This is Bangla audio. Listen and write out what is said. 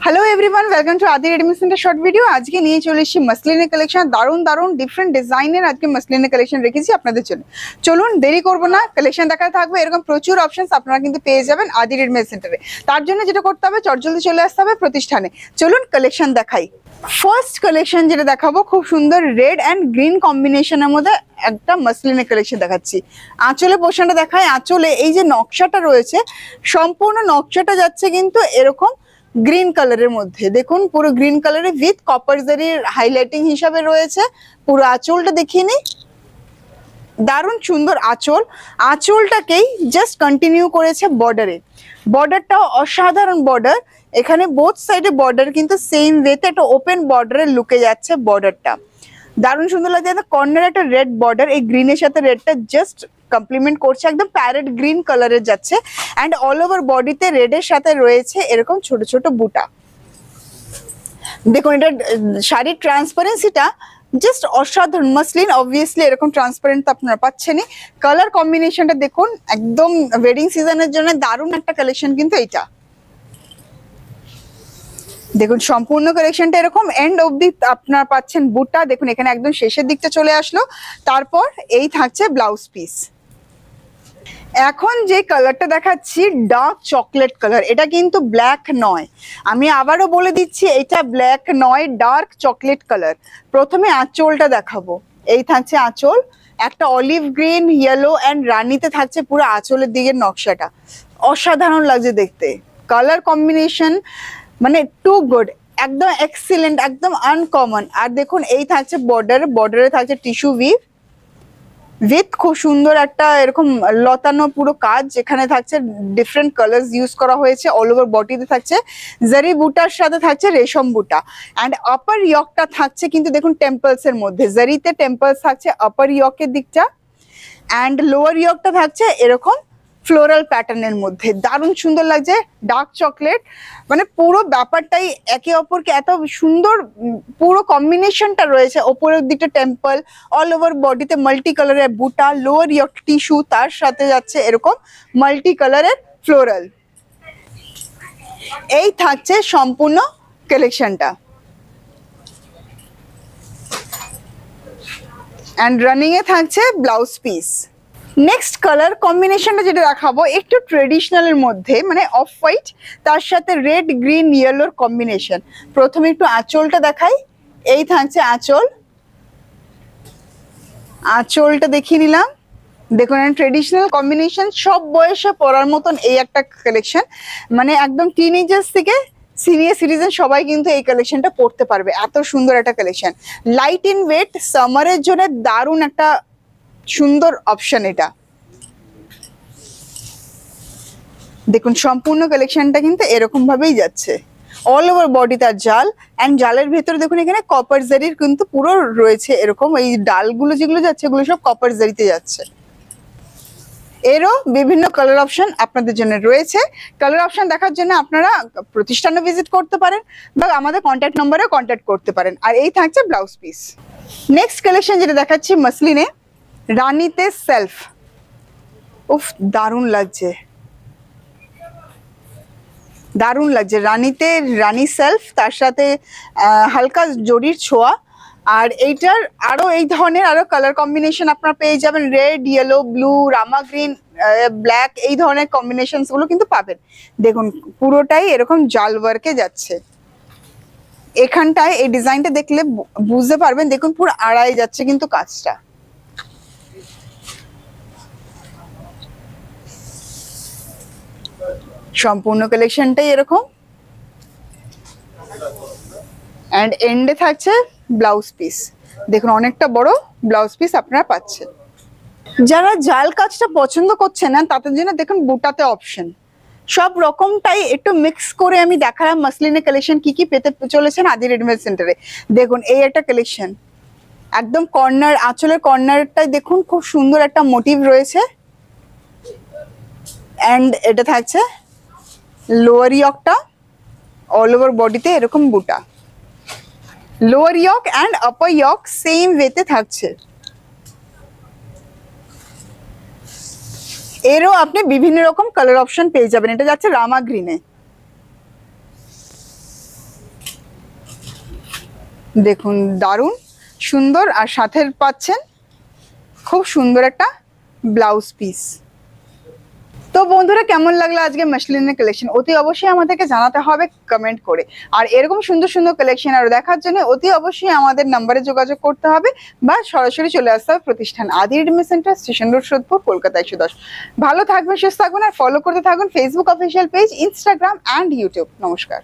हेलो एवरीवन, वेलकम टू आदि रेडीमेड सेंटर शॉर्ट ভিডিও। আজকে নিয়ে চলে এসেছি মাসলিনের কালেকশন। দারুণ দারুণ ডিফারেন্ট ডিজাইনের আজকে মাসলিনের কালেকশন রেখেছি আপনাদের জন্য। চলুন দেরি করব না, কালেকশন দেখাতে থাকবে। এরকম প্রচুর অপশনস আপনারা কিন্তু পেয়ে যাবেন আদি রেডীমেড সেন্টারে। তার জন্য যেটা করতে হবে, চটজলদি চলে আসতে হবে প্রতিষ্ঠানে। চলুন কালেকশন দেখাই। ফার্স্ট কালেকশন যেটা দেখাবো, খুব সুন্দর রেড অ্যান্ড গ্রিন কম্বিনেশনের মধ্যে একটা মাসলিনের কালেকশন দেখাচ্ছি। আঁচলে পোর্শনটা দেখায়। আঁচলে এই যে নকশাটা রয়েছে, সম্পূর্ণ নকশাটা যাচ্ছে কিন্তু এরকম গ্রিন কালারের মধ্যে। দেখুন পুরো গ্রিন কালারে উইথ কপার জারির হাইলাইটিং হিসাবে রয়েছে। পুরো আঁচলটা দেখিয়ে নিই, দারুণ সুন্দর আঁচল। আঁচলটাকেই জাস্ট কন্টিনিউ করেছে বর্ডারে। বর্ডারটাও অসাধারণ বর্ডার। এখানে বোথ সাইডে বর্ডার কিন্তু সেম ওয়েতে একটা ওপেন বর্ডারে লুকে যাচ্ছে বর্ডারটা। দারুণ সুন্দর লাগছে। কর্নারে একটা রেড বর্ডার, এই গ্রিনের সাথে রেডটা জাস্ট কমপ্লিমেন্ট করছে, একদম প্যারেট গ্রিন কালারের যাচ্ছে। অ্যান্ড অল ওভার বডিতে রেডের সাথে রয়েছে এরকম ছোট ছোট বুটা। দেখুন এটা শাড়ির ট্রান্সপারেন্সিটা জাস্ট অসাধারণ। মাসলিন অবভিয়াসলি এরকম ট্রান্সপারেন্ট তো আপনারা পাচ্ছেনই। কালার কম্বিনেশনটা দেখুন, একদম ওয়েডিং সিজনের জন্য দারুণ একটা কালেকশন কিন্তু এইটা। দেখুন সম্পূর্ণ কালেকশনটা এরকম এন্ড অবধি আপনারা পাচ্ছেন বুটা। দেখুন এখানে একদম শেষের দিকটা চলে আসলো। তারপর এই থাকছে ব্লাউজ পিস। এখন যে কালারটা দেখাচ্ছি ডার্ক চকলেট কালার, এটা কিন্তু ব্ল্যাক নয়। আমি আবারও বলে দিচ্ছি, এটা ব্ল্যাক নয়, ডার্ক চকলেট কালার। প্রথমে আঁচলটা দেখাবো। এই থাকছে আঁচল, একটা অলিভ গ্রিন, ইয়েলো অ্যান্ড রানিতে থাকছে পুরো আঁচলের দিকের নকশাটা। অসাধারণ লাগছে দেখতে। কালার কম্বিনেশন মানে টু গুড, একদম এক্সিলেন্ট, একদম আনকমন। আর দেখুন এই থাকছে বর্ডারে। বর্ডারে থাকছে টিস্যু উইভ উইথ খুব সুন্দর একটা এরকম লতানো পুরো কাজ। এখানে থাকছে ডিফারেন্ট কালার্স ইউজ করা হয়েছে। অল ওভার বডিতে থাকছে জারি বুটার সাথে থাকছে রেশম বুটা। অ্যান্ড আপার ইয়কটা থাকছে কিন্তু দেখুন টেম্পলস এর মধ্যে, জারিতে টেম্পলস থাকছে আপার ইয়কের দিকটা। অ্যান্ড লোয়ার ইয়কটা থাকছে এরকম ফ্লোরাল প্যাটার্নের মধ্যে। দারুণ সুন্দর লাগছে। ডার্ক চকলেট মানে পুরো ব্যাপারটাই একে অপরকে এত সুন্দর, পুরো কম্বিনেশনটা রয়েছে। ওপরের দিকটা টেম্পল, অল ওভার বডিতে মাল্টি কালারের বুটা, লোয়ার ইয়ক টিস্যু, তার সাথে যাচ্ছে এরকম মাল্টি কালারের ফ্লোরাল। এই থাকছে সম্পূর্ণ কালেকশনটা। অ্যান্ড রানিং এ থাকছে ব্লাউজ পিস। নেক্সট কালার কম্বিনেশনটা যেটা দেখাবো, একটু ট্রেডিশনালের মধ্যে, মানে অফ হোয়াইট তার সাথে রেড গ্রিন ইয়েলোর কম্বিনেশন। প্রথমে একটু আঁচলটা দেখাই। এই থাকছে আঁচল। আঁচলটা দেখিয়ে নিলাম। দেখুন ট্রেডিশনাল কম্বিনেশন, সব বয়সে পরার মতন এই একটা কালেকশন। মানে একদম টিনেজার্স থেকে সিনিয়র সিটিজেন সবাই কিন্তু এই কালেকশনটা পরতে পারবে। এত সুন্দর একটা কালেকশন, লাইট ইন ওয়েট, সামারের জন্য দারুণ একটা সুন্দর অপশন এটা। দেখুন সম্পূর্ণ কালেকশনটা কিন্তু এরকম ভাবেই যাচ্ছে। অল ওভার বডি তার জাল, অ্যান্ড জালের ভেতরে দেখুন এখানে কপার জারির কিন্তু পুরো রয়েছে এরকম। এই ডালগুলো যেগুলো যাচ্ছে এগুলো সব কপার জারিতে যাচ্ছে। এরও বিভিন্ন কালার অপশন আপনাদের জন্য রয়েছে। কালার অপশন দেখার জন্য আপনারা প্রতিষ্ঠানে ভিজিট করতে পারেন বা আমাদের কন্ট্যাক্ট নম্বরে কন্ট্যাক্ট করতে পারেন। আর এই থাকছে ব্লাউজ পিস। নেক্সট কালেকশন যেটা দেখাচ্ছি মাসলিনে রানীতে সেলফ। উফ দারুণ লাগছে, দারুণ লাগছে। রানীতে রানী সেলফ, তার সাথে হালকা জরির ছোঁয়া। আর এইটার আরো এই ধরনের আরো কালার কম্বিনেশন আপনারা পেয়ে যাবেন। রেড, ইয়েলো, ব্লু, রামা গ্রিন, ব্ল্যাক, এই ধরনের কম্বিনেশনস গুলো কিন্তু পাবেন। দেখুন পুরোটাই এরকম জাল ওয়ার্কে যাচ্ছে। এখানটায় এই ডিজাইনটা দেখলে বুঝতে পারবেন। দেখুন পুরো আড়াই যাচ্ছে কিন্তু কাজটা। সম্পূর্ণ কালেকশনটাই এরকম। অ্যান্ড এন্ডে থাকছে ব্লাউজ পিস। দেখুন অনেকটা বড় ব্লাউজ পিস আপনারা পাচ্ছেন। যারা জাল কাজটা পছন্দ করছেন না তাদের জন্য দেখুন বুটাতে অপশন সব রকমটাই একটু মিক্স করে আমি দেখালাম। মাসলিনের কালেকশন কি কি পেতে চলেছেন আদি রেডিমেড সেন্টারে। দেখুন এই একটা কালেকশন, একদম কর্নার, আঁচলের কর্নারটাই দেখুন খুব সুন্দর একটা মোটিভ রয়েছে। অ্যান্ড এটা থাকছে লোয়ার ইয়কটা, অল ওভার বডিতে এরকম বুটা। Lower yoke and upper yoke same ওয়েতে থাকছে। এরও আপনি বিভিন্ন রকম কালার অপশন পেয়ে যাবেন। এটা যাচ্ছে রামা গ্রিনে। দেখুন দারুণ সুন্দর, আর সাথে পাচ্ছেন খুব সুন্দর একটা ব্লাউজ পিস। তো বন্ধুরা কেমন লাগলো আজকে মসলিনের কালেকশন, অতি অবশ্যই আমাদেরকে জানাতে হবে কমেন্ট করে। আর এরকম সুন্দর সুন্দর কালেকশন আরো দেখার জন্য অতি অবশ্যই আমাদের নাম্বারে যোগাযোগ করতে হবে বা সরাসরি চলে আসতে হবে প্রতিষ্ঠান আদি readymade centre, station road, Sodepur, Kolkata 110। ভালো থাকবেন, সুস্থ থাকবেন আর ফলো করতে থাকুন Facebook official page, Instagram and YouTube. নমস্কার।